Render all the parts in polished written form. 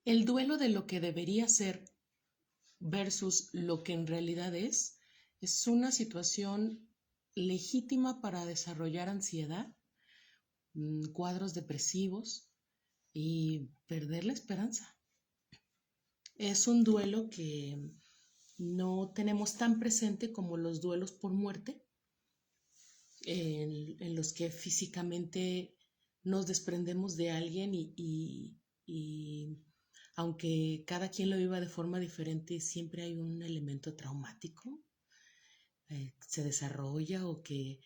El duelo de lo que debería ser versus lo que en realidad es una situación legítima para desarrollar ansiedad, cuadros depresivos y perder la esperanza. Es un duelo que no tenemos tan presente como los duelos por muerte, en los que físicamente nos desprendemos de alguien y aunque cada quien lo viva de forma diferente, siempre hay un elemento traumático, se desarrolla o que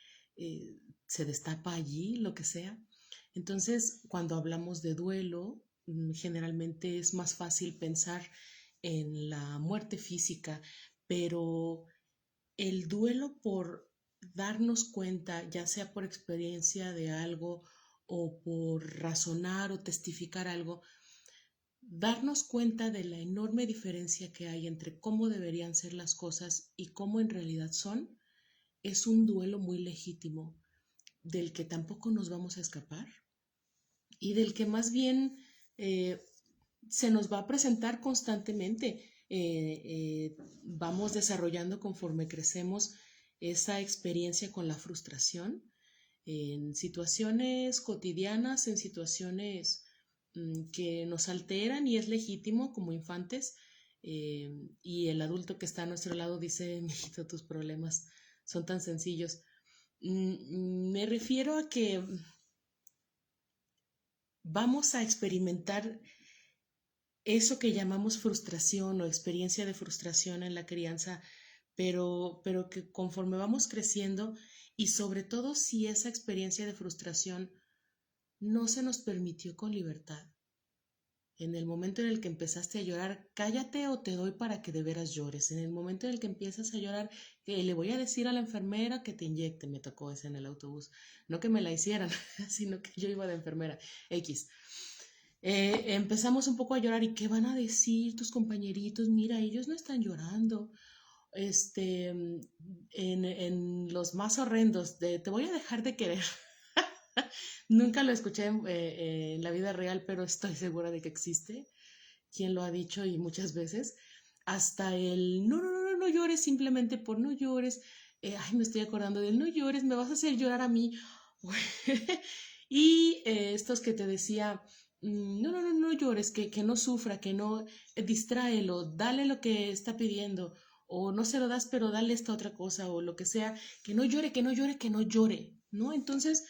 se destapa allí, lo que sea. Entonces, cuando hablamos de duelo, generalmente es más fácil pensar en la muerte física, pero el duelo por darnos cuenta, ya sea por experiencia de algo o por razonar o testificar algo, darnos cuenta de la enorme diferencia que hay entre cómo deberían ser las cosas y cómo en realidad son, es un duelo muy legítimo del que tampoco nos vamos a escapar y del que más bien eh, se nos va a presentar constantemente. Vamos desarrollando conforme crecemos esa experiencia con la frustración en situaciones cotidianas, en situaciones que nos alteran y es legítimo como infantes. Y el adulto que está a nuestro lado dice, mijito, tus problemas son tan sencillos. Me refiero a que vamos a experimentar eso que llamamos frustración o experiencia de frustración en la crianza, pero que conforme vamos creciendo y sobre todo si esa experiencia de frustración no se nos permitió con libertad. En el momento en el que empezaste a llorar, cállate o te doy para que de veras llores. En el momento en el que empiezas a llorar, le voy a decir a la enfermera que te inyecte. Me tocó ese en el autobús. No que me la hicieran, sino que yo iba de enfermera. X. Empezamos un poco a llorar y ¿qué van a decir tus compañeritos? Mira, ellos no están llorando. En los más horrendos de te voy a dejar de querer. Nunca lo escuché en la vida real, pero estoy segura de que existe. Quien lo ha dicho y muchas veces. Hasta el no llores simplemente por no llores. Ay, me estoy acordando del no llores, me vas a hacer llorar a mí. Y estos que te decía, no llores, que no sufra, que no, distráelo, dale lo que está pidiendo, o no se lo das, pero dale esta otra cosa, o lo que sea, que no llore, que no llore, que no llore, ¿no? Entonces,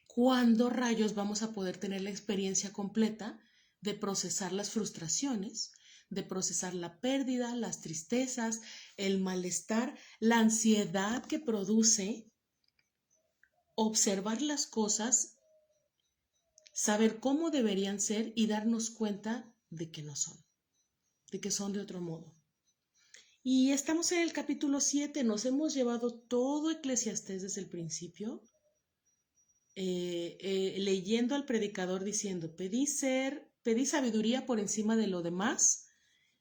¿cuándo rayos vamos a poder tener la experiencia completa de procesar las frustraciones, de procesar la pérdida, las tristezas, el malestar, la ansiedad que produce observar las cosas, saber cómo deberían ser y darnos cuenta de que no son, de que son de otro modo? Y estamos en el capítulo 7, nos hemos llevado todo Eclesiastés desde el principio, leyendo al predicador diciendo, pedí sabiduría por encima de lo demás.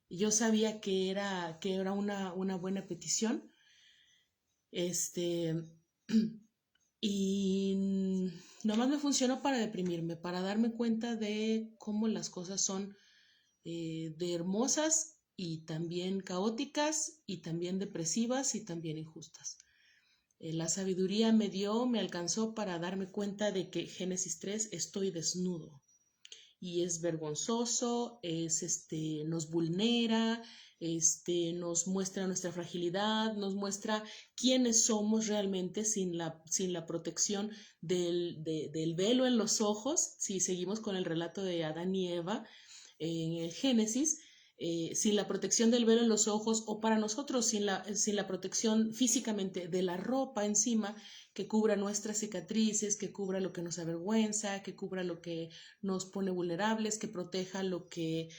Yo sabía que era una buena petición. Este, y nomás me funcionó para deprimirme, para darme cuenta de cómo las cosas son de hermosas y también caóticas y también depresivas y también injustas. La sabiduría me alcanzó para darme cuenta de que Génesis 3 estoy desnudo y es vergonzoso, nos vulnera, nos muestra nuestra fragilidad, nos muestra quiénes somos realmente sin la protección del velo en los ojos. Si seguimos con el relato de Adán y Eva en el Génesis, sin la protección del velo en los ojos, o para nosotros sin la protección físicamente de la ropa encima que cubra nuestras cicatrices, que cubra lo que nos avergüenza, que cubra lo que nos pone vulnerables, que proteja lo que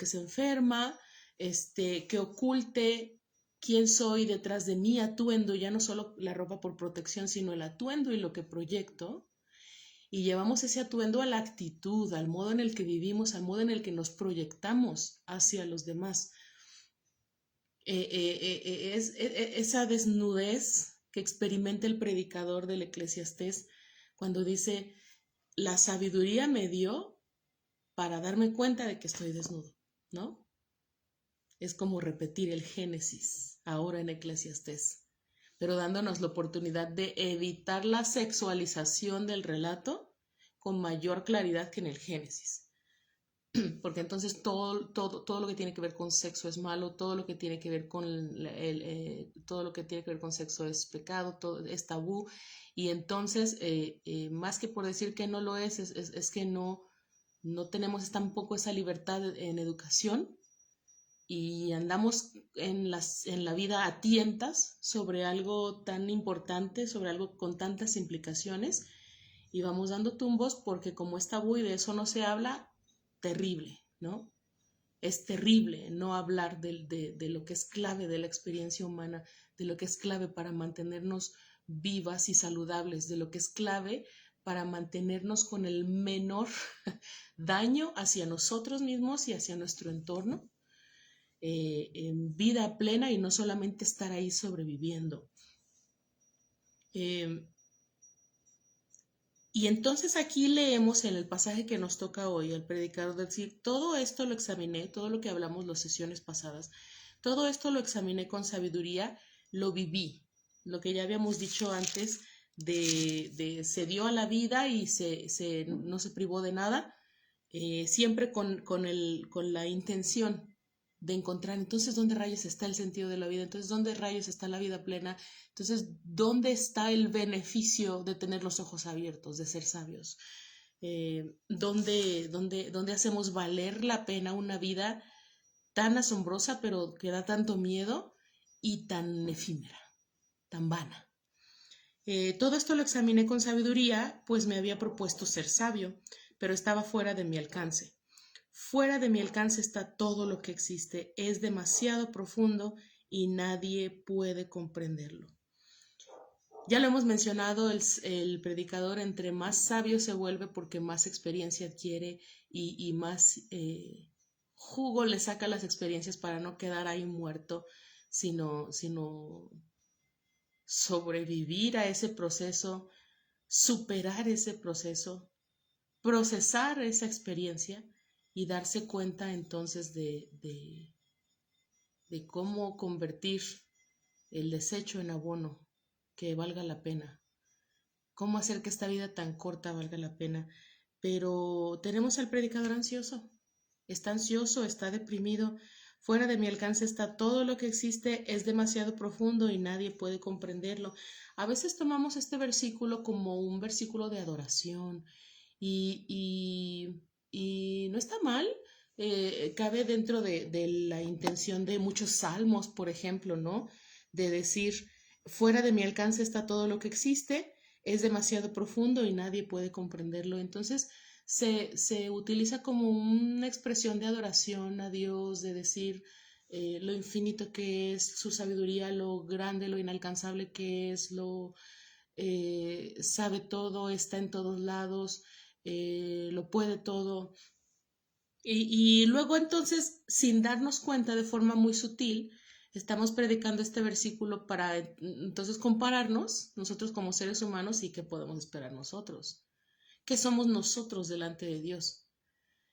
se enferma, que oculte quién soy detrás de mi atuendo, ya no solo la ropa por protección, sino el atuendo y lo que proyecto. Y llevamos ese atuendo a la actitud, al modo en el que vivimos, al modo en el que nos proyectamos hacia los demás. Esa desnudez que experimenta el predicador del Eclesiastés cuando dice, la sabiduría me dio para darme cuenta de que estoy desnudo, ¿no? Es como repetir el Génesis ahora en Eclesiastés, pero dándonos la oportunidad de evitar la sexualización del relato con mayor claridad que en el Génesis. Porque entonces todo lo que tiene que ver con sexo es malo, todo lo que tiene que ver con todo lo que tiene que ver con sexo es pecado, todo es tabú, y entonces más que por decir que no lo es que no tenemos tampoco esa libertad en educación y andamos en la vida a tientas sobre algo tan importante, sobre algo con tantas implicaciones, y vamos dando tumbos porque como es tabú y de eso no se habla, terrible, ¿no? Es terrible no hablar de lo que es clave de la experiencia humana, de lo que es clave para mantenernos vivas y saludables, de lo que es clave para mantenernos con el menor daño hacia nosotros mismos y hacia nuestro entorno, en vida plena y no solamente estar ahí sobreviviendo. Y entonces aquí leemos en el pasaje que nos toca hoy, el predicador decir, todo esto lo examiné, todo lo que hablamos las sesiones pasadas, todo esto lo examiné con sabiduría, lo viví, lo que ya habíamos dicho antes, se dio a la vida y no se privó de nada, siempre con la intención de encontrar, entonces, ¿dónde rayos está el sentido de la vida? Entonces, ¿dónde rayos está la vida plena? Entonces, ¿dónde está el beneficio de tener los ojos abiertos, de ser sabios? ¿Dónde hacemos valer la pena una vida tan asombrosa, pero que da tanto miedo y tan efímera, tan vana? Todo esto lo examiné con sabiduría, pues me había propuesto ser sabio, pero estaba fuera de mi alcance. Fuera de mi alcance está todo lo que existe, es demasiado profundo y nadie puede comprenderlo. Ya lo hemos mencionado, el predicador entre más sabio se vuelve porque más experiencia adquiere y más jugo le saca a las experiencias para no quedar ahí muerto, sino sobrevivir a ese proceso, superar ese proceso, procesar esa experiencia y darse cuenta entonces de cómo convertir el desecho en abono que valga la pena, cómo hacer que esta vida tan corta valga la pena. Pero tenemos al predicador ansioso, está deprimido, fuera de mi alcance está todo lo que existe, es demasiado profundo y nadie puede comprenderlo. A veces tomamos este versículo como un versículo de adoración y no está mal, cabe dentro de la intención de muchos salmos, por ejemplo, ¿no? De decir, fuera de mi alcance está todo lo que existe, es demasiado profundo y nadie puede comprenderlo. Entonces se utiliza como una expresión de adoración a Dios, de decir lo infinito que es, su sabiduría, lo grande, lo inalcanzable que es, lo sabe todo, está en todos lados, lo puede todo. Y luego entonces, sin darnos cuenta de forma muy sutil, estamos predicando este versículo para entonces compararnos nosotros como seres humanos y qué podemos esperar nosotros, qué somos nosotros delante de Dios.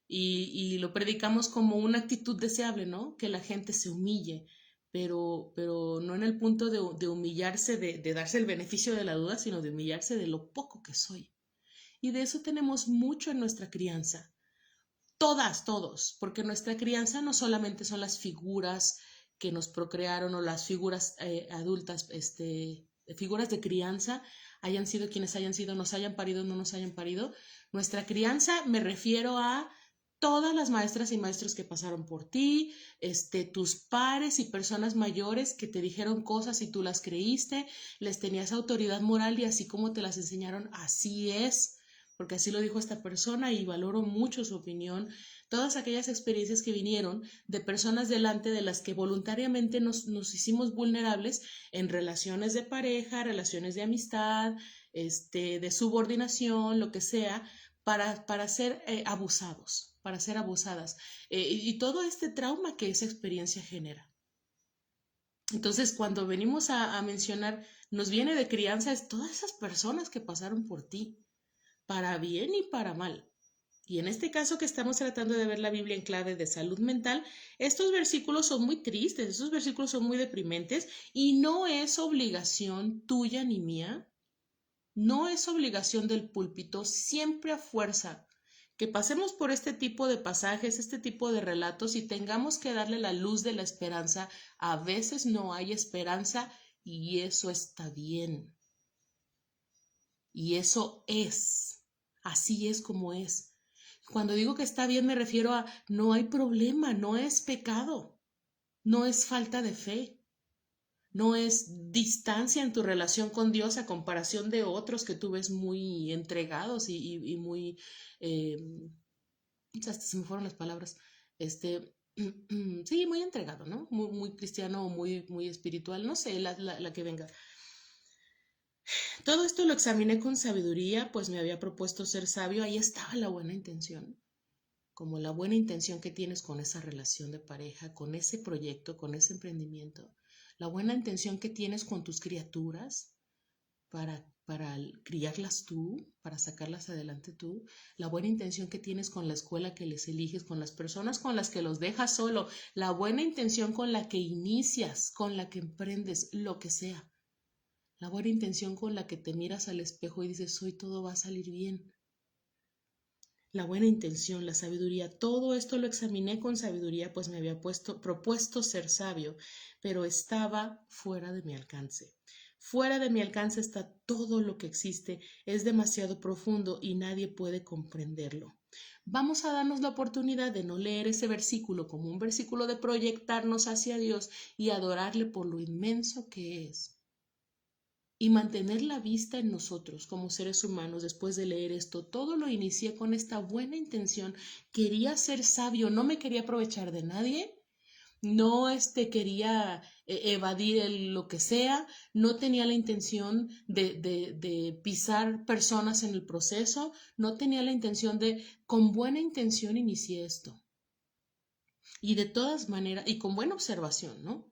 Y lo predicamos como una actitud deseable, ¿no? Que la gente se humille, pero no en el punto de humillarse, de darse el beneficio de la duda, sino de humillarse de lo poco que soy. Y de eso tenemos mucho en nuestra crianza. Todos, porque nuestra crianza no solamente son las figuras que nos procrearon o las figuras adultas, figuras de crianza, hayan sido quienes hayan sido, nos hayan parido, no nos hayan parido. Nuestra crianza me refiero a todas las maestras y maestros que pasaron por ti, tus pares y personas mayores que te dijeron cosas y tú las creíste, les tenías autoridad moral y así como te las enseñaron, así es, porque así lo dijo esta persona y valoro mucho su opinión. Todas aquellas experiencias que vinieron de personas delante de las que voluntariamente nos hicimos vulnerables en relaciones de pareja, relaciones de amistad, de subordinación, lo que sea, para ser abusados, para ser abusadas. Y todo este trauma que esa experiencia genera. Entonces, cuando venimos a mencionar, nos viene de crianza, es todas esas personas que pasaron por ti, para bien y para mal. Y en este caso que estamos tratando de ver la Biblia en clave de salud mental, estos versículos son muy tristes, estos versículos son muy deprimentes y no es obligación tuya ni mía, no es obligación del púlpito, siempre a fuerza que pasemos por este tipo de pasajes, este tipo de relatos y tengamos que darle la luz de la esperanza. A veces no hay esperanza y eso está bien. Y eso es, así es como es. Cuando digo que está bien me refiero a no hay problema, no es pecado, no es falta de fe, no es distancia en tu relación con Dios a comparación de otros que tú ves muy entregados y muy, hasta se me fueron las palabras, este, sí, muy entregado, ¿no? Muy cristiano, muy espiritual, no sé, la que venga. Todo esto lo examiné con sabiduría, pues me había propuesto ser sabio, ahí estaba la buena intención, como la buena intención que tienes con esa relación de pareja, con ese proyecto, con ese emprendimiento, la buena intención que tienes con tus criaturas para criarlas tú, para sacarlas adelante tú, la buena intención que tienes con la escuela que les eliges, con las personas con las que los dejas solo, la buena intención con la que inicias, con la que emprendes, lo que sea. La buena intención con la que te miras al espejo y dices, hoy todo va a salir bien. La buena intención, la sabiduría, todo esto lo examiné con sabiduría, pues me había propuesto ser sabio, pero estaba fuera de mi alcance. Fuera de mi alcance está todo lo que existe, es demasiado profundo y nadie puede comprenderlo. Vamos a darnos la oportunidad de no leer ese versículo como un versículo de proyectarnos hacia Dios y adorarle por lo inmenso que es. Y mantener la vista en nosotros como seres humanos después de leer esto. Todo lo inicié con esta buena intención. Quería ser sabio, no me quería aprovechar de nadie, no quería evadir lo que sea, no tenía la intención de pisar personas en el proceso, no tenía la intención con buena intención inicié esto. Y de todas maneras, y con buena observación, ¿no?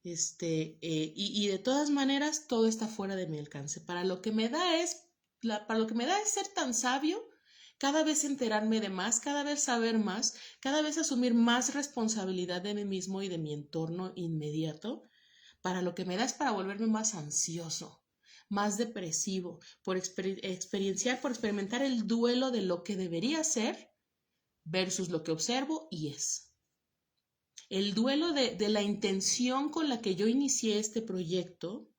Y de todas maneras todo está fuera de mi alcance. Para lo que me da es ser tan sabio, cada vez enterarme de más, cada vez saber más, cada vez asumir más responsabilidad de mí mismo y de mi entorno inmediato. Para lo que me da es para volverme más ansioso, más depresivo, por experimentar el duelo de lo que debería ser versus lo que observo y es. El duelo de la intención con la que yo inicié este proyecto,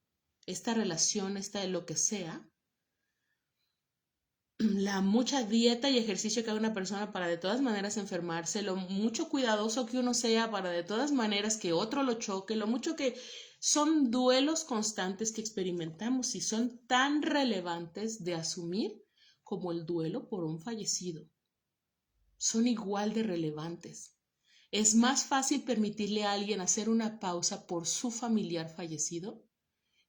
esta relación, esta de lo que sea, la mucha dieta y ejercicio que haga una persona para de todas maneras enfermarse, lo mucho cuidadoso que uno sea para de todas maneras que otro lo choque, lo mucho que son duelos constantes que experimentamos y son tan relevantes de asumir como el duelo por un fallecido. Son igual de relevantes. Es más fácil permitirle a alguien hacer una pausa por su familiar fallecido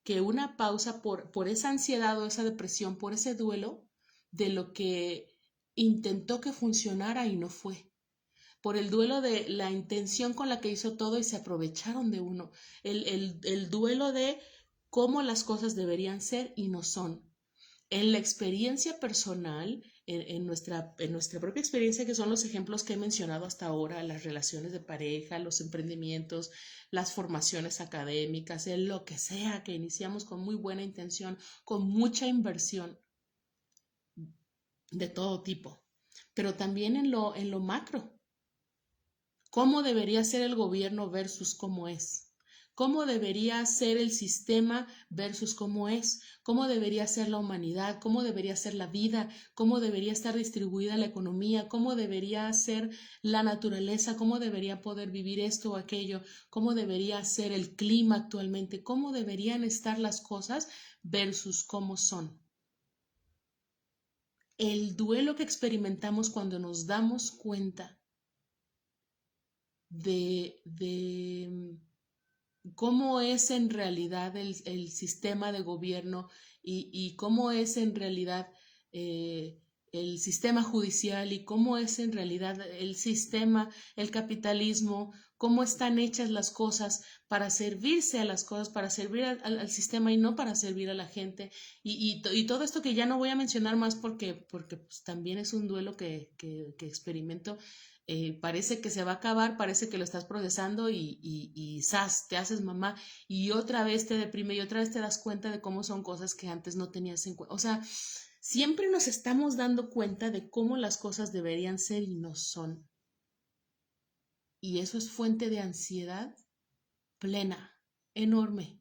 que una pausa por esa ansiedad o esa depresión, por ese duelo de lo que intentó que funcionara y no fue. Por el duelo de la intención con la que hizo todo y se aprovecharon de uno. El duelo de cómo las cosas deberían ser y no son. En la experiencia personal, en nuestra propia experiencia, que son los ejemplos que he mencionado hasta ahora, las relaciones de pareja, los emprendimientos, las formaciones académicas, en lo que sea que iniciamos con muy buena intención, con mucha inversión de todo tipo, pero también en lo macro. ¿Cómo debería ser el gobierno versus cómo es? ¿Cómo debería ser el sistema versus cómo es? ¿Cómo debería ser la humanidad? ¿Cómo debería ser la vida? ¿Cómo debería estar distribuida la economía? ¿Cómo debería ser la naturaleza? ¿Cómo debería poder vivir esto o aquello? ¿Cómo debería ser el clima actualmente? ¿Cómo deberían estar las cosas versus cómo son? El duelo que experimentamos cuando nos damos cuenta de cómo es en realidad el sistema de gobierno y cómo es en realidad el sistema judicial y cómo es en realidad el sistema, el capitalismo, cómo están hechas las cosas para servirse a las cosas, para servir al sistema y no para servir a la gente. Y todo esto que ya no voy a mencionar más porque pues, también es un duelo que experimento. Parece que se va a acabar, parece que lo estás procesando y ¡zas! Te haces mamá y otra vez te deprime y otra vez te das cuenta de cómo son cosas que antes no tenías en cuenta. O sea, siempre nos estamos dando cuenta de cómo las cosas deberían ser y no son. Y eso es fuente de ansiedad plena, enorme.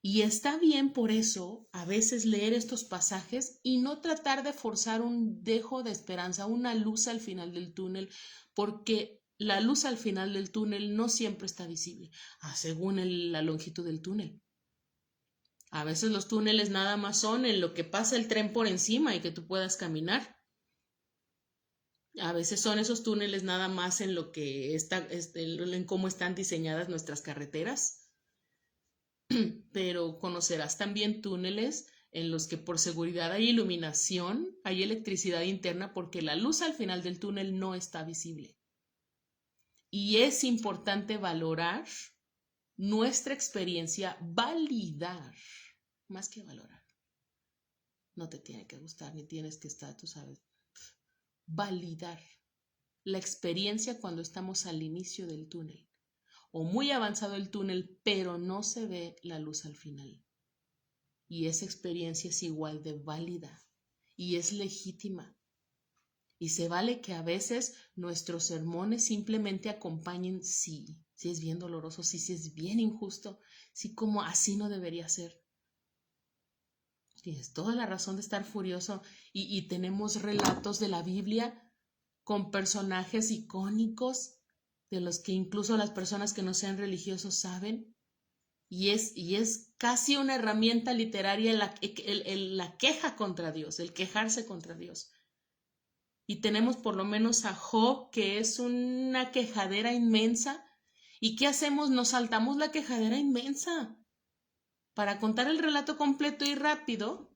Y está bien por eso a veces leer estos pasajes y no tratar de forzar un dejo de esperanza, una luz al final del túnel, porque la luz al final del túnel no siempre está visible, según la longitud del túnel. A veces los túneles nada más son en lo que pasa el tren por encima y que tú puedas caminar. A veces son esos túneles nada más en lo que en cómo están diseñadas nuestras carreteras. Pero conocerás también túneles en los que por seguridad hay iluminación, hay electricidad interna porque la luz al final del túnel no está visible. Y es importante valorar nuestra experiencia, validar, más que valorar. No te tiene que gustar ni tienes que estar, tú sabes, validar la experiencia cuando estamos al inicio del túnel o muy avanzado el túnel, pero no se ve la luz al final. Y esa experiencia es igual de válida y es legítima. Y se vale que a veces nuestros sermones simplemente acompañen, sí es bien doloroso, sí es bien injusto, sí como así no debería ser. Tienes toda la razón de estar furioso y tenemos relatos de la Biblia con personajes icónicos de los que incluso las personas que no sean religiosos saben. Y es casi una herramienta literaria la queja contra Dios, el quejarse contra Dios. Y tenemos por lo menos a Job, que es una quejadera inmensa. ¿Y qué hacemos? Nos saltamos la quejadera inmensa para contar el relato completo y rápido,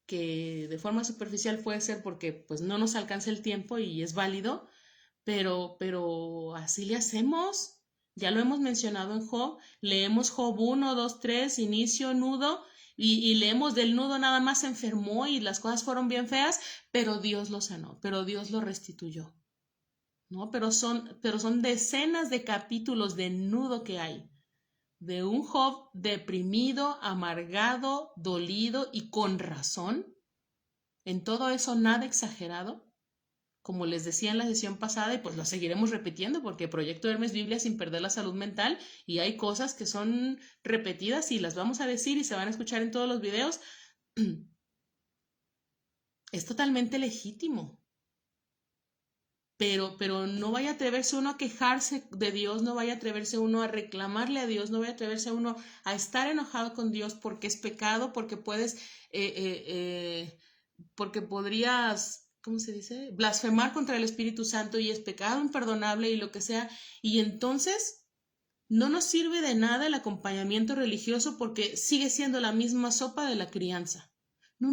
que de forma superficial puede ser porque pues no nos alcanza el tiempo y es válido, pero así le hacemos. Ya lo hemos mencionado en Job, leemos Job 1, 2, 3, inicio, nudo, y leemos del nudo nada más se enfermó y las cosas fueron bien feas, pero Dios lo sanó, pero Dios lo restituyó, ¿no? Pero son decenas de capítulos de nudo que hay, de un Job deprimido, amargado, dolido y con razón, en todo eso nada exagerado, como les decía en la sesión pasada, y pues lo seguiremos repitiendo porque Proyecto Hermes Biblia sin perder la salud mental, y hay cosas que son repetidas y las vamos a decir y se van a escuchar en todos los videos. Es totalmente legítimo. Pero no vaya a atreverse uno a quejarse de Dios, no vaya a atreverse uno a reclamarle a Dios, no vaya a atreverse uno a estar enojado con Dios porque es pecado, porque porque podrías, ¿cómo se dice? Blasfemar contra el Espíritu Santo y es pecado imperdonable y lo que sea. Y entonces no nos sirve de nada el acompañamiento religioso porque sigue siendo la misma sopa de la crianza. No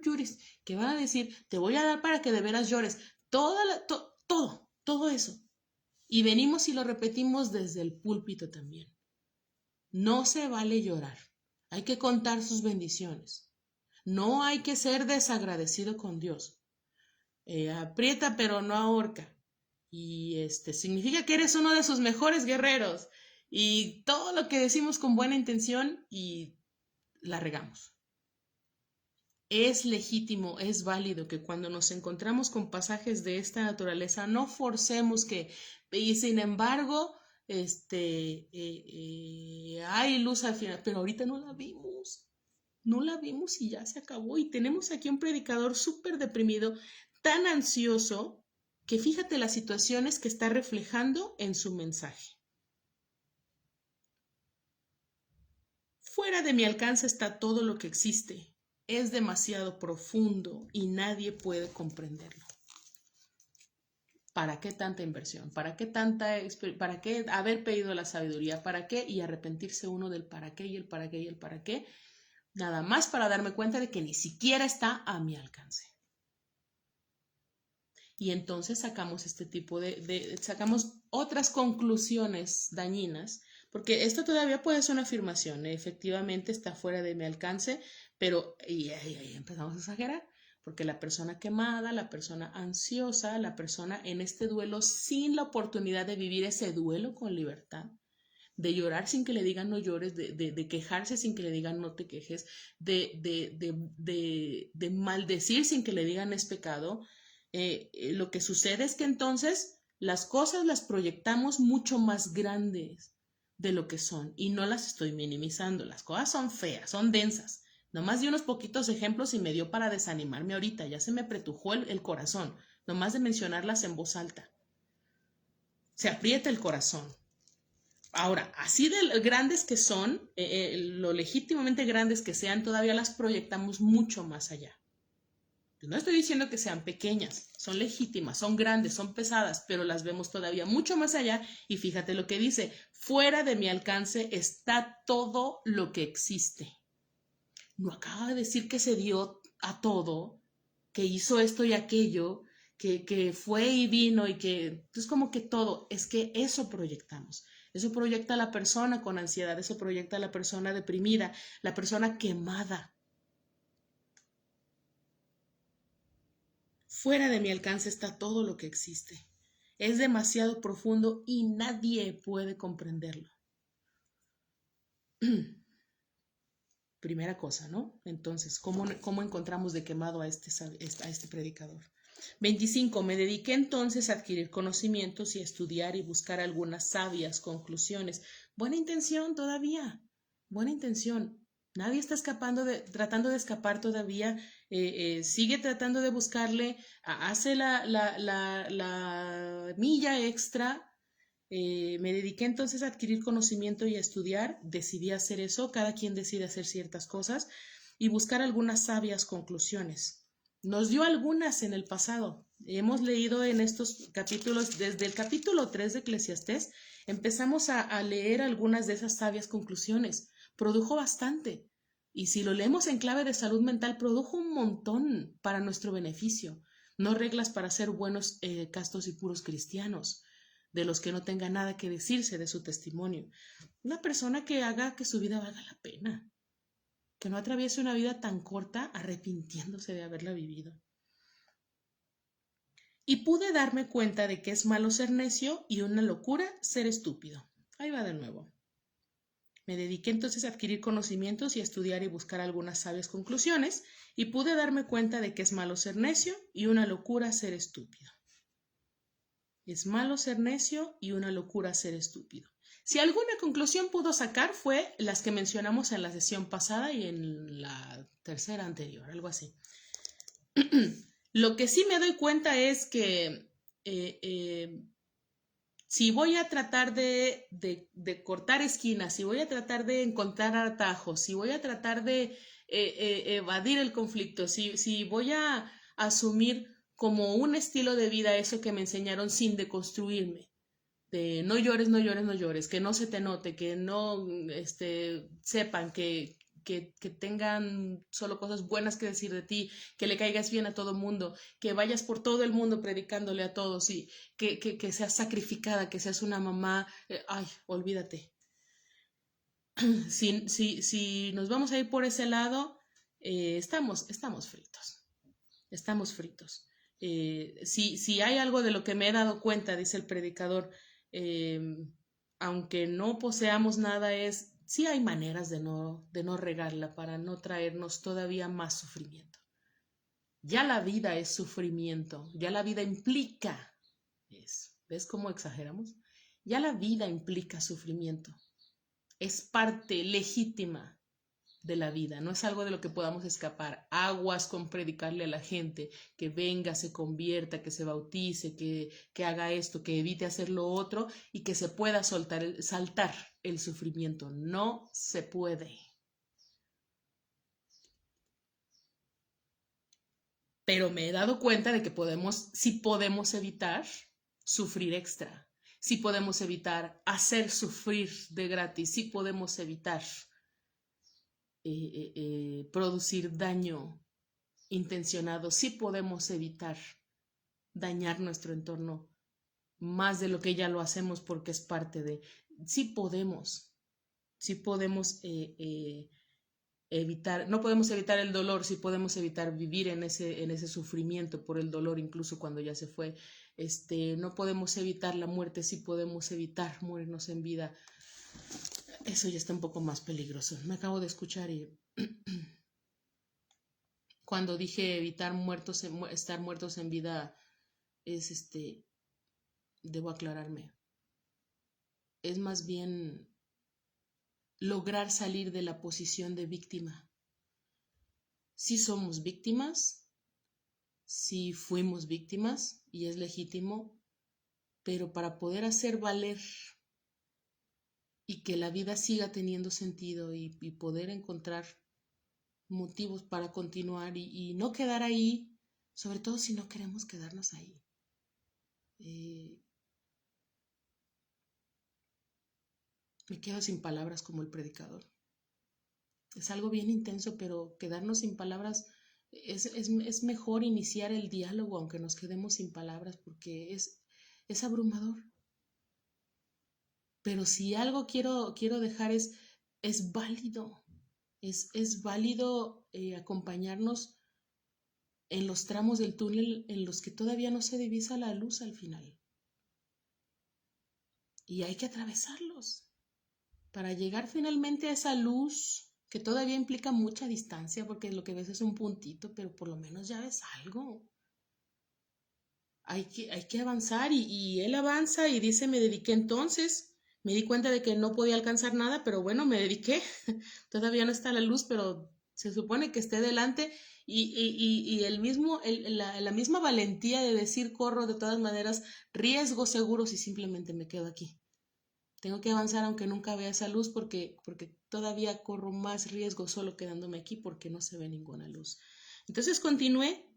llores, que van a decir, te voy a dar para que de veras llores. Todo eso. Y venimos y lo repetimos desde el púlpito también. No se vale llorar. Hay que contar sus bendiciones. No hay que ser desagradecido con Dios. Aprieta pero no ahorca. Y significa que eres uno de sus mejores guerreros. Y todo lo que decimos con buena intención y la regamos. Es legítimo, es válido que cuando nos encontramos con pasajes de esta naturaleza no forcemos y sin embargo, hay luz al final, pero ahorita no la vimos y ya se acabó. Y tenemos aquí un predicador súper deprimido, tan ansioso, que fíjate las situaciones que está reflejando en su mensaje. Fuera de mi alcance está todo lo que existe. Es demasiado profundo y nadie puede comprenderlo. ¿Para qué tanta inversión? ¿Para qué haber pedido la sabiduría? ¿Para qué? Y arrepentirse uno del para qué y el para qué y el para qué. Nada más para darme cuenta de que ni siquiera está a mi alcance. Y entonces sacamos sacamos otras conclusiones dañinas, porque esto todavía puede ser una afirmación, efectivamente está fuera de mi alcance, pero ahí empezamos a exagerar, porque la persona quemada, la persona ansiosa, la persona en este duelo sin la oportunidad de vivir ese duelo con libertad, de llorar sin que le digan no llores, de quejarse sin que le digan no te quejes, de maldecir sin que le digan es pecado, lo que sucede es que entonces las cosas las proyectamos mucho más grandes de lo que son y no las estoy minimizando. Las cosas son feas, son densas. Nomás di unos poquitos ejemplos y me dio para desanimarme ahorita. Ya se me apretujó el corazón, nomás de mencionarlas en voz alta. Se aprieta el corazón. Ahora, así de grandes que son, lo legítimamente grandes que sean, todavía las proyectamos mucho más allá. No estoy diciendo que sean pequeñas, son legítimas, son grandes, son pesadas, pero las vemos todavía mucho más allá y fíjate lo que dice, fuera de mi alcance está todo lo que existe. No acaba de decir que se dio a todo, que hizo esto y aquello, que fue y vino y que es como que todo, es que eso proyectamos. Eso proyecta a la persona con ansiedad, eso proyecta a la persona deprimida, la persona quemada. Fuera de mi alcance está todo lo que existe. Es demasiado profundo y nadie puede comprenderlo. Primera cosa, ¿no? Entonces, ¿cómo encontramos de quemado a este predicador? 25. Me dediqué entonces a adquirir conocimientos y a estudiar y buscar algunas sabias conclusiones. Buena intención todavía, buena intención. Nadie está tratando de escapar todavía, sigue tratando de buscarle, hace la milla extra. Me dediqué entonces a adquirir conocimiento y a estudiar, decidí hacer eso, cada quien decide hacer ciertas cosas y buscar algunas sabias conclusiones. Nos dio algunas en el pasado. Hemos leído en estos capítulos, desde el capítulo 3 de Eclesiastés, empezamos a leer algunas de esas sabias conclusiones. Produjo bastante. Y si lo leemos en clave de salud mental, produjo un montón para nuestro beneficio. No reglas para ser buenos, castos y puros cristianos, de los que no tenga nada que decirse de su testimonio. Una persona que haga que su vida valga la pena, que no atraviese una vida tan corta arrepintiéndose de haberla vivido. Y pude darme cuenta de que es malo ser necio y una locura ser estúpido. Ahí va de nuevo. Me dediqué entonces a adquirir conocimientos y a estudiar y buscar algunas sabias conclusiones, y pude darme cuenta de que es malo ser necio y una locura ser estúpido. Es malo ser necio y una locura ser estúpido. Si alguna conclusión pudo sacar fue las que mencionamos en la sesión pasada y en la tercera anterior, algo así. Lo que sí me doy cuenta es que si voy a tratar de cortar esquinas, si voy a tratar de encontrar atajos, si voy a tratar de evadir el conflicto, si voy a asumir como un estilo de vida eso que me enseñaron sin deconstruirme, de no llores, no llores, no llores, que no se te note, que no sepan que tengan solo cosas buenas que decir de ti, que le caigas bien a todo mundo, que vayas por todo el mundo predicándole a todos y que seas sacrificada, que seas una mamá, ay, olvídate. Si nos vamos a ir por ese lado, estamos fritos, estamos fritos. Si hay algo de lo que me he dado cuenta, dice el predicador, aunque no poseamos nada, sí hay maneras de no regarla para no traernos todavía más sufrimiento. Ya la vida es sufrimiento, ya la vida implica eso. ¿Ves cómo exageramos? Ya la vida implica sufrimiento. Es parte legítima de la vida, no es algo de lo que podamos escapar. Aguas con predicarle a la gente que venga, se convierta, que se bautice, que haga esto, que evite hacer lo otro y que se pueda saltar el sufrimiento. No se puede. Pero me he dado cuenta de que si podemos evitar sufrir extra, si podemos evitar hacer sufrir de gratis, si podemos evitar producir daño intencionado. Sí podemos evitar dañar nuestro entorno más de lo que ya lo hacemos porque es parte de... Sí podemos evitar, no podemos evitar el dolor, sí podemos evitar vivir en ese sufrimiento por el dolor, incluso cuando ya se fue. No podemos evitar la muerte, sí podemos evitar morirnos en vida. Eso ya está un poco más peligroso. Me acabo de escuchar y cuando dije evitar estar muertos en vida, es debo aclararme. Es más bien lograr salir de la posición de víctima. Sí somos víctimas, sí fuimos víctimas y es legítimo, pero para poder hacer valer y que la vida siga teniendo sentido y poder encontrar motivos para continuar y no quedar ahí, sobre todo si no queremos quedarnos ahí. Me quedo sin palabras como el predicador. Es algo bien intenso, pero quedarnos sin palabras es mejor iniciar el diálogo aunque nos quedemos sin palabras porque es abrumador. Pero si algo quiero dejar es válido, es válido acompañarnos en los tramos del túnel en los que todavía no se divisa la luz al final. Y hay que atravesarlos para llegar finalmente a esa luz que todavía implica mucha distancia porque lo que ves es un puntito, pero por lo menos ya ves algo. Hay que avanzar y él avanza y dice, me dediqué entonces. Me di cuenta de que no podía alcanzar nada, pero bueno, me dediqué. Todavía no está la luz, pero se supone que esté delante y la misma valentía de decir corro de todas maneras, riesgo seguro si simplemente me quedo aquí. Tengo que avanzar aunque nunca vea esa luz porque todavía corro más riesgo solo quedándome aquí porque no se ve ninguna luz. Entonces continué.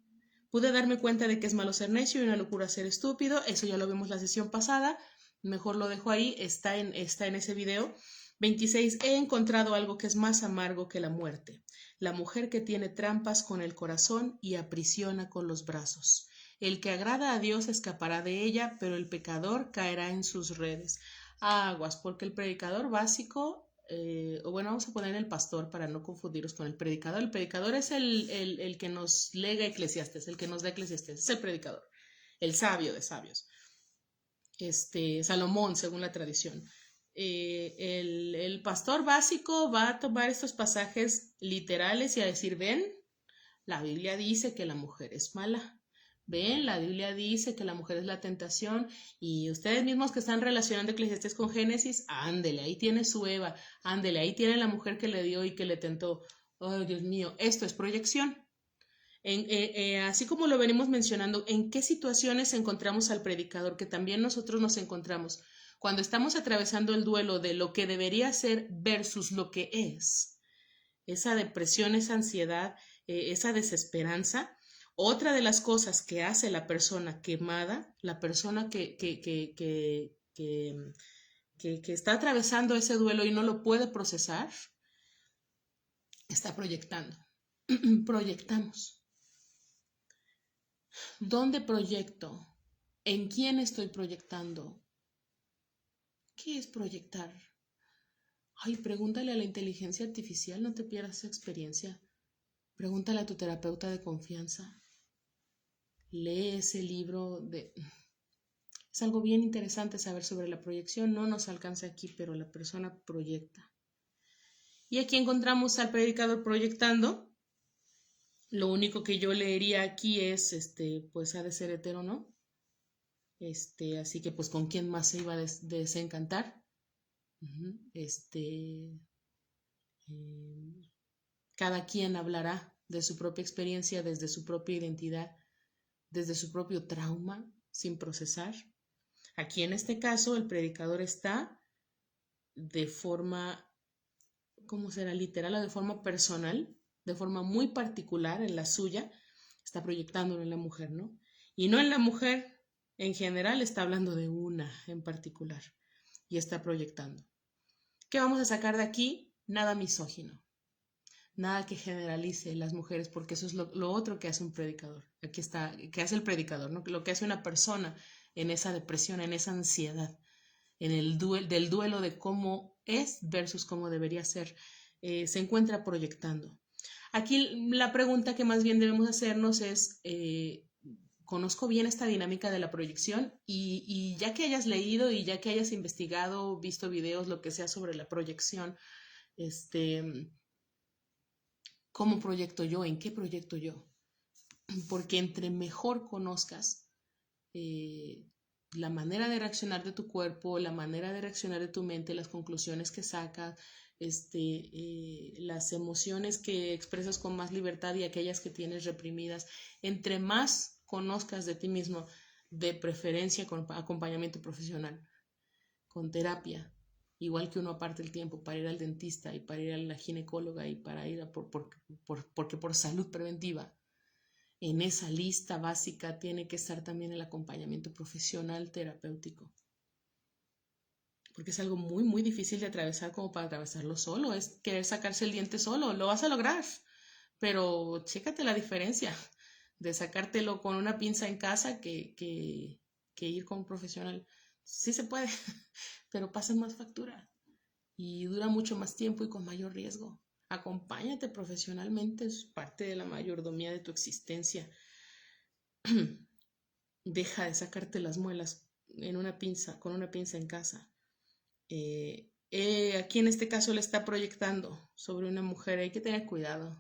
Pude darme cuenta de que es malo ser necio y una locura ser estúpido. Eso ya lo vimos la sesión pasada. Mejor lo dejo ahí. Está en ese video. 26. He encontrado algo que es más amargo que la muerte. La mujer que tiene trampas con el corazón y aprisiona con los brazos. El que agrada a Dios escapará de ella, pero el pecador caerá en sus redes. Aguas, porque el predicador básico o bueno, vamos a poner el pastor para no confundirnos con el predicador. El predicador es el que nos lega Eclesiastes, el que nos da Eclesiastes, es el predicador, el sabio de sabios. Salomón, según la tradición. El pastor básico va a tomar estos pasajes literales y a decir, ven, la Biblia dice que la mujer es mala. Ven, la Biblia dice que la mujer es la tentación y ustedes mismos que están relacionando Eclesiastés con Génesis, ándele, ahí tiene su Eva, ándele, ahí tiene la mujer que le dio y que le tentó. Oh, Dios mío, esto es proyección. Así como lo venimos mencionando, ¿en qué situaciones encontramos al predicador? Que también nosotros nos encontramos cuando estamos atravesando el duelo de lo que debería ser versus lo que es. Esa depresión, esa ansiedad, esa desesperanza. Otra de las cosas que hace la persona quemada, la persona que está atravesando ese duelo y no lo puede procesar, está proyectando. Proyectamos. ¿Dónde proyecto? ¿En quién estoy proyectando? ¿Qué es proyectar? Ay, pregúntale a la inteligencia artificial, no te pierdas esa experiencia. Pregúntale a tu terapeuta de confianza. Lee ese libro de... Es algo bien interesante saber sobre la proyección, no nos alcanza aquí, pero la persona proyecta. Y aquí encontramos al predicador proyectando. Lo único que yo leería aquí es, pues ha de ser hetero, ¿no? Así que pues con quién más se iba a desencantar. Cada quien hablará de su propia experiencia, desde su propia identidad, desde su propio trauma, sin procesar. Aquí en este caso el predicador está de forma, ¿cómo será? Literal o de forma personal, de forma muy particular en la suya, está proyectándolo en la mujer, ¿no? Y no en la mujer en general, está hablando de una en particular y está proyectando. ¿Qué vamos a sacar de aquí? Nada misógino. nada que generalice las mujeres, porque eso es lo otro que hace un predicador. Aquí está, que hace el predicador, ¿no? Lo que hace una persona en esa depresión, en esa ansiedad, en el del duelo de cómo es versus cómo debería ser, se encuentra proyectando. Aquí la pregunta que más bien debemos hacernos es, conozco bien esta dinámica de la proyección y ya que hayas leído y ya que hayas investigado, visto videos, lo que sea sobre la proyección, ¿cómo proyecto yo? ¿En qué proyecto yo? Porque entre mejor conozcas eh, la manera de reaccionar de tu cuerpo, la manera de reaccionar de tu mente, las conclusiones que sacas, las emociones que expresas con más libertad y aquellas que tienes reprimidas, entre más conozcas de ti mismo, de preferencia con acompañamiento profesional, con terapia, igual que uno aparte el tiempo para ir al dentista y para ir a la ginecóloga y para ir a porque por salud preventiva, en esa lista básica tiene que estar también el acompañamiento profesional terapéutico, porque es algo muy, muy difícil de atravesar como para atravesarlo solo, es querer sacarse el diente solo, lo vas a lograr, pero chécate la diferencia de sacártelo con una pinza en casa que ir con un profesional. Sí se puede, pero pasa más factura y dura mucho más tiempo y con mayor riesgo. Acompáñate profesionalmente, es parte de la mayordomía de tu existencia. Deja de sacarte las muelas en una pinza, con una pinza en casa. Aquí en este caso le está proyectando sobre una mujer. Hay que tener cuidado,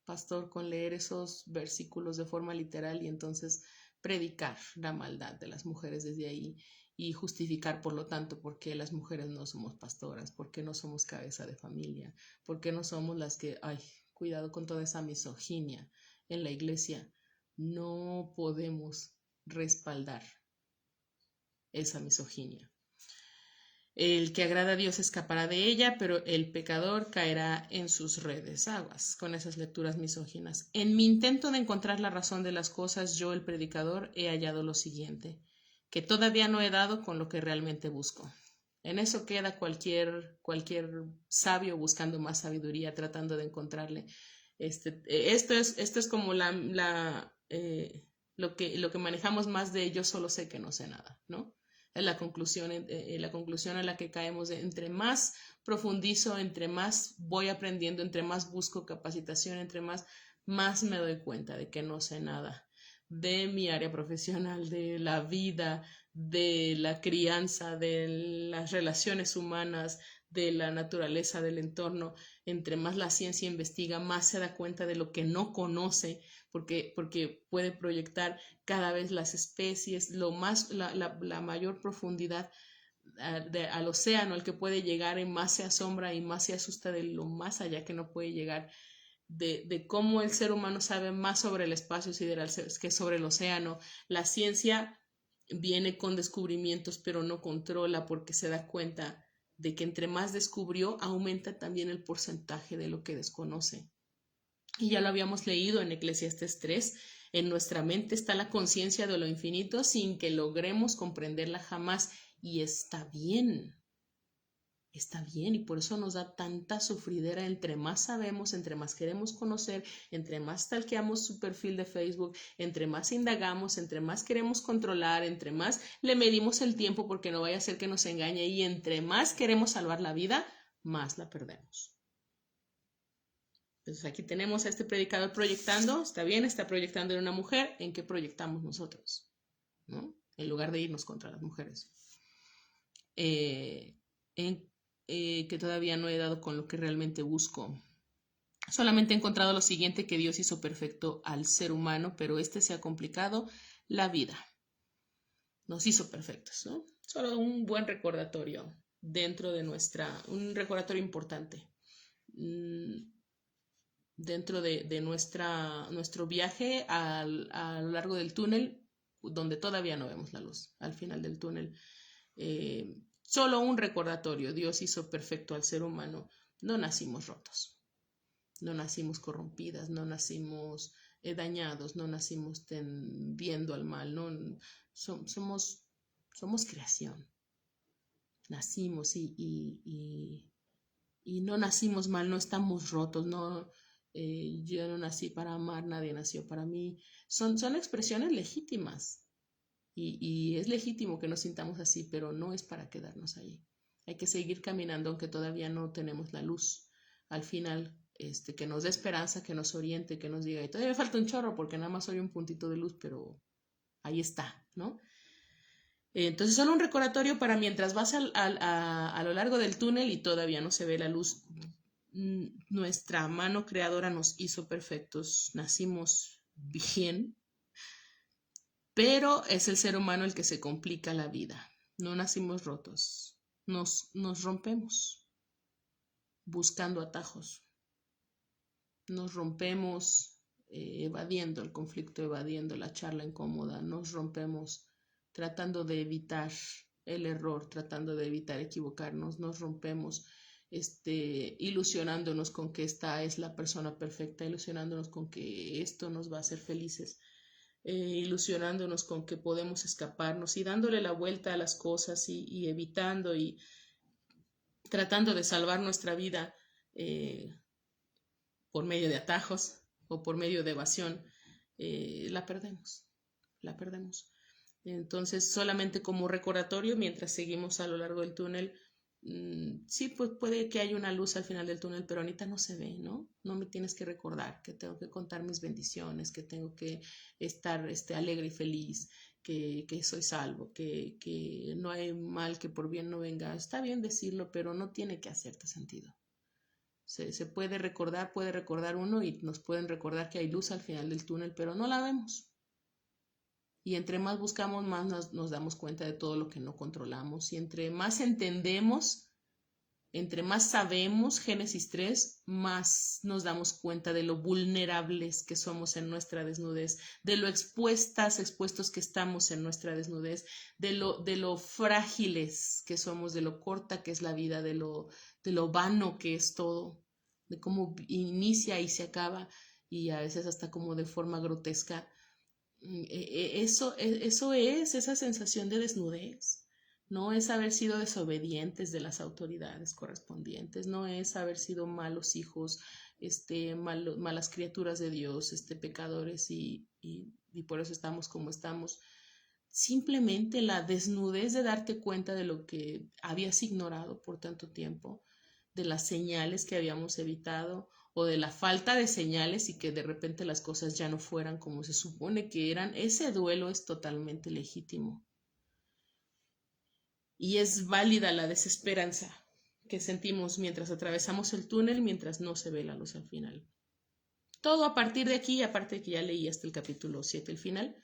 pastor, con leer esos versículos de forma literal y entonces predicar la maldad de las mujeres desde ahí y justificar, por lo tanto, por qué las mujeres no somos pastoras, por qué no somos cabeza de familia, por qué no somos las que, ay, cuidado con toda esa misoginia en la iglesia. No podemos respaldar esa misoginia. El que agrada a Dios escapará de ella, pero el pecador caerá en sus redes. Aguas con esas lecturas misóginas. En mi intento de encontrar la razón de las cosas, yo, el predicador, he hallado lo siguiente, que todavía no he dado con lo que realmente busco. En eso queda cualquier sabio buscando más sabiduría, tratando de encontrarle. Esto es como lo que manejamos más de yo solo sé que no sé nada, ¿no? Es la conclusión a la que caemos de entre más profundizo, entre más voy aprendiendo, entre más busco capacitación, más me doy cuenta de que no sé nada de mi área profesional, de la vida, de la crianza, de las relaciones humanas, de la naturaleza del entorno. Entre más la ciencia investiga, más se da cuenta de lo que no conoce, porque puede proyectar cada vez las especies, la mayor profundidad al océano, al que puede llegar, y más se asombra y más se asusta de lo más allá que no puede llegar, de cómo el ser humano sabe más sobre el espacio sideral que sobre el océano. La ciencia viene con descubrimientos, pero no controla porque se da cuenta de que entre más descubrió, aumenta también el porcentaje de lo que desconoce. Y ya lo habíamos leído en Eclesiastés 3, en nuestra mente está la conciencia de lo infinito sin que logremos comprenderla jamás. Y está bien, y por eso nos da tanta sufridera. Entre más sabemos, entre más queremos conocer, entre más stalkeamos su perfil de Facebook, entre más indagamos, entre más queremos controlar, entre más le medimos el tiempo porque no vaya a ser que nos engañe, y entre más queremos salvar la vida, más la perdemos. Entonces aquí tenemos a este predicador proyectando, está bien, está proyectando en una mujer. ¿En qué proyectamos nosotros? ¿No? En lugar de irnos contra las mujeres. Que todavía no he dado con lo que realmente busco. Solamente he encontrado lo siguiente, que Dios hizo perfecto al ser humano, pero se ha complicado la vida. Nos hizo perfectos, ¿no? Solo un buen recordatorio dentro de un recordatorio importante. Dentro de nuestro viaje a lo largo del túnel, donde todavía no vemos la luz al final del túnel. Solo un recordatorio: Dios hizo perfecto al ser humano. No nacimos rotos, no nacimos corrompidas, no nacimos dañados, no nacimos tendiendo al mal, no, somos creación. Nacimos y no nacimos mal, no estamos rotos, no, yo no nací para amar, nadie nació para mí. Son expresiones legítimas y es legítimo que nos sintamos así, pero no es para quedarnos ahí. Hay que seguir caminando aunque todavía no tenemos la luz. Al final, que nos dé esperanza, que nos oriente, que nos diga, y todavía me falta un chorro porque nada más soy un puntito de luz, pero ahí está, ¿no? Entonces, solo un recordatorio para mientras vas a lo largo del túnel y todavía no se ve la luz. Nuestra mano creadora nos hizo perfectos, nacimos bien, pero es el ser humano el que se complica la vida. No nacimos rotos, nos rompemos buscando atajos, nos rompemos evadiendo el conflicto, evadiendo la charla incómoda, nos rompemos tratando de evitar el error, tratando de evitar equivocarnos, nos rompemos ilusionándonos con que esta es la persona perfecta, ilusionándonos con que esto nos va a hacer felices, ilusionándonos con que podemos escaparnos y dándole la vuelta a las cosas y evitando y tratando de salvar nuestra vida por medio de atajos o por medio de evasión, la perdemos. Entonces, solamente como recordatorio, mientras seguimos a lo largo del túnel, sí, pues puede que haya una luz al final del túnel, pero ahorita no se ve, ¿no? No me tienes que recordar que tengo que contar mis bendiciones, que tengo que estar alegre y feliz, que soy salvo, que no hay mal que por bien no venga. Está bien decirlo, pero no tiene que hacerte sentido. Se puede recordar uno y nos pueden recordar que hay luz al final del túnel, pero no la vemos. Y entre más buscamos, más nos damos cuenta de todo lo que no controlamos. Y entre más entendemos, entre más sabemos Génesis 3, más nos damos cuenta de lo vulnerables que somos en nuestra desnudez, de lo expuestos que estamos en nuestra desnudez, de lo frágiles que somos, de lo corta que es la vida, de lo vano que es todo, de cómo inicia y se acaba, y a veces hasta como de forma grotesca. Eso es esa sensación de desnudez. No es haber sido desobedientes de las autoridades correspondientes, no es haber sido malos hijos, malas criaturas de Dios, pecadores y por eso estamos como estamos. Simplemente la desnudez de darte cuenta de lo que habías ignorado por tanto tiempo, de las señales que habíamos evitado o de la falta de señales y que de repente las cosas ya no fueran como se supone que eran. Ese duelo es totalmente legítimo y es válida la desesperanza que sentimos mientras atravesamos el túnel, mientras no se ve la luz al final. Todo a partir de aquí, aparte de que ya leí hasta el capítulo 7, el final,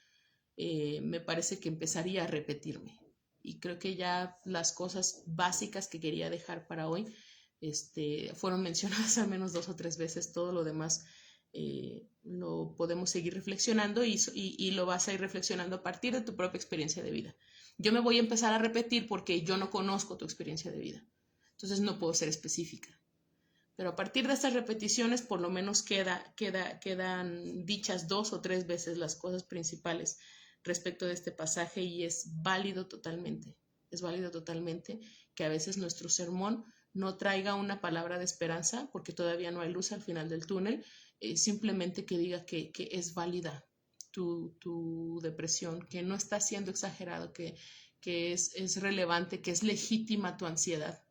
me parece que empezaría a repetirme. Y creo que ya las cosas básicas que quería dejar para hoy fueron mencionadas al menos 2 o 3 veces. Todo lo demás lo podemos seguir reflexionando y lo vas a ir reflexionando a partir de tu propia experiencia de vida. Yo me voy a empezar a repetir porque yo no conozco tu experiencia de vida. Entonces no puedo ser específica. Pero a partir de estas repeticiones por lo menos quedan dichas 2 o 3 veces las cosas principales respecto de este pasaje y es válido totalmente que a veces nuestro sermón no traiga una palabra de esperanza porque todavía no hay luz al final del túnel, simplemente que diga que es válida tu depresión, que no está siendo exagerado, que es relevante, que es legítima tu ansiedad.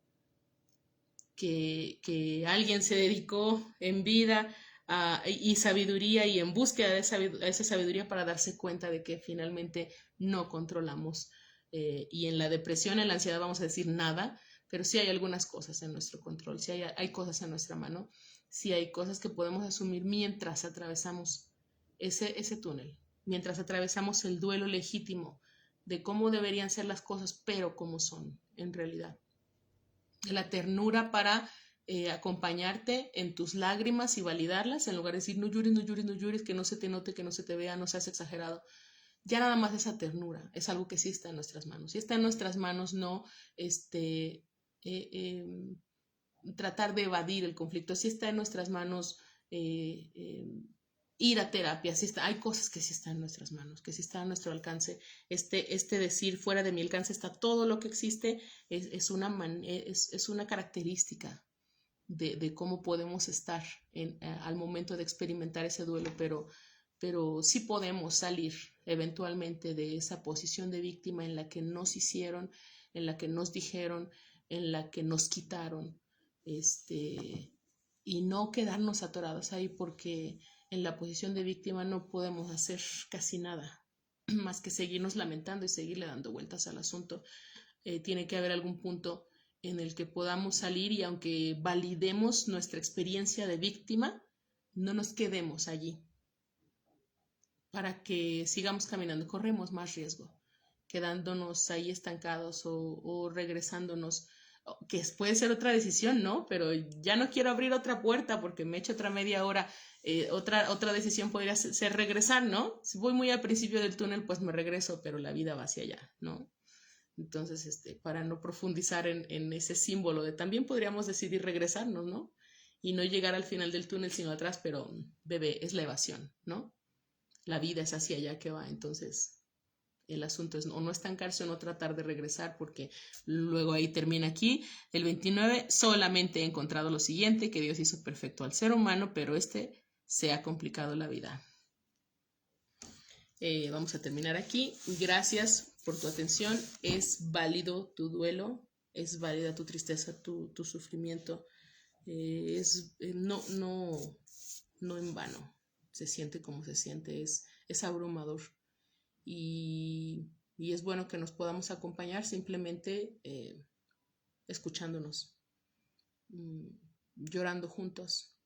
Que alguien se dedicó en vida y sabiduría y en búsqueda de esa sabiduría para darse cuenta de que finalmente no controlamos. Y en la depresión, en la ansiedad vamos a decir nada, pero sí hay algunas cosas en nuestro control, sí hay cosas en nuestra mano, sí hay cosas que podemos asumir mientras atravesamos ese túnel, mientras atravesamos el duelo legítimo de cómo deberían ser las cosas, pero cómo son en realidad. La ternura para acompañarte en tus lágrimas y validarlas, en lugar de decir no llores, no llores, no llores, que no se te note, que no se te vea, no seas exagerado. Ya nada más esa ternura es algo que sí está en nuestras manos. Sí está en nuestras manos no tratar de evadir el conflicto, sí está en nuestras manos ir a terapia, sí está, hay cosas que sí están en nuestras manos, que sí están a nuestro alcance. Decir fuera de mi alcance está todo lo que existe, es una característica de cómo podemos estar al momento de experimentar ese duelo, pero sí podemos salir eventualmente de esa posición de víctima en la que nos hicieron, en la que nos dijeron, en la que nos quitaron, y no quedarnos atorados ahí, porque en la posición de víctima no podemos hacer casi nada más que seguirnos lamentando y seguirle dando vueltas al asunto. Tiene que haber algún punto en el que podamos salir, y aunque validemos nuestra experiencia de víctima, no nos quedemos allí, para que sigamos caminando. Corremos más riesgo quedándonos ahí estancados o regresándonos, que puede ser otra decisión, ¿no? Pero ya no quiero abrir otra puerta porque me echo otra media hora. Otra decisión podría ser regresar, ¿no? Si voy muy al principio del túnel, pues me regreso, pero la vida va hacia allá, ¿no? Entonces, para no profundizar en ese símbolo de también podríamos decidir regresarnos, ¿no? Y no llegar al final del túnel sino atrás, pero bebé, es la evasión, ¿no? La vida es hacia allá que va. Entonces el asunto es o no estancarse o no tratar de regresar, porque luego ahí termina aquí. El 29, solamente he encontrado lo siguiente, que Dios hizo perfecto al ser humano, pero se ha complicado la vida. Vamos a terminar aquí. Gracias por tu atención. Es válido tu duelo, es válida tu tristeza, tu sufrimiento. No en vano. Se siente como se siente, es abrumador. Y es bueno que nos podamos acompañar simplemente escuchándonos, llorando juntos,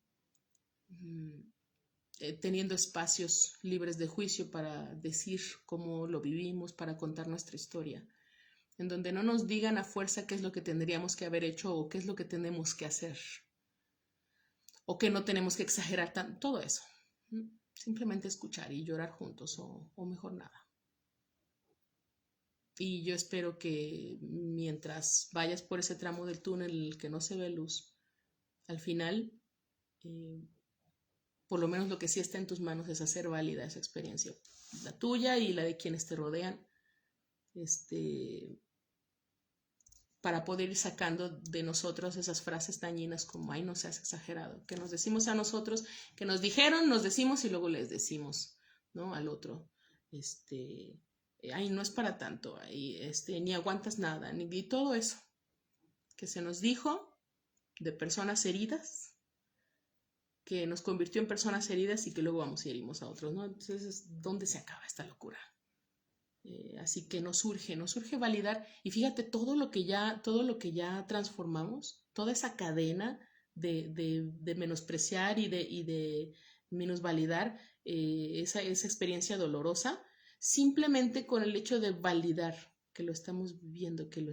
teniendo espacios libres de juicio para decir cómo lo vivimos, para contar nuestra historia, en donde no nos digan a fuerza qué es lo que tendríamos que haber hecho o qué es lo que tenemos que hacer o que no tenemos que exagerar tanto, todo eso. Simplemente escuchar y llorar juntos, o mejor nada. Y yo espero que mientras vayas por ese tramo del túnel en el que no se ve luz, al final, por lo menos lo que sí está en tus manos es hacer válida esa experiencia, la tuya y la de quienes te rodean, para poder ir sacando de nosotros esas frases dañinas como, ay, no seas exagerado, que nos decimos a nosotros, que nos dijeron, nos decimos y luego les decimos, ¿no? Al otro, ay, no es para tanto, ay, ni aguantas nada, ni todo eso que se nos dijo de personas heridas, que nos convirtió en personas heridas y que luego vamos y herimos a otros, ¿no? Entonces, ¿dónde se acaba esta locura? Así que nos urge validar, y fíjate todo lo que ya transformamos, toda esa cadena de menospreciar y de minusvalidar esa experiencia dolorosa, simplemente con el hecho de validar que lo estamos viviendo, que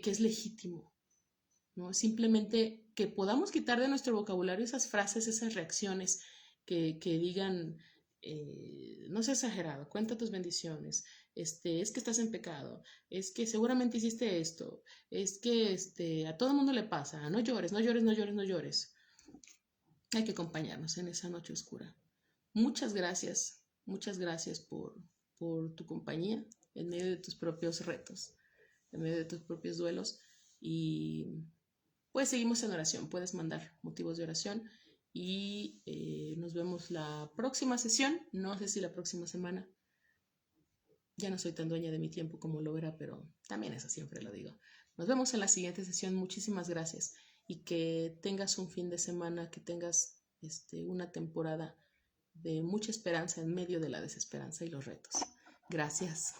es legítimo, ¿no? Simplemente que podamos quitar de nuestro vocabulario esas frases, esas reacciones que digan, no seas exagerado, cuenta tus bendiciones, es que estás en pecado, es que seguramente hiciste esto, es que a todo el mundo le pasa, no llores, no llores, no llores, no llores. Hay que acompañarnos en esa noche oscura. Muchas gracias por tu compañía en medio de tus propios retos, en medio de tus propios duelos, y pues seguimos en oración. Puedes mandar motivos de oración y nos vemos la próxima sesión. No sé si la próxima semana. Ya no soy tan dueña de mi tiempo como lo era, pero también eso siempre lo digo. Nos vemos en la siguiente sesión. Muchísimas gracias y que tengas un fin de semana, que tengas una temporada de mucha esperanza en medio de la desesperanza y los retos. Gracias.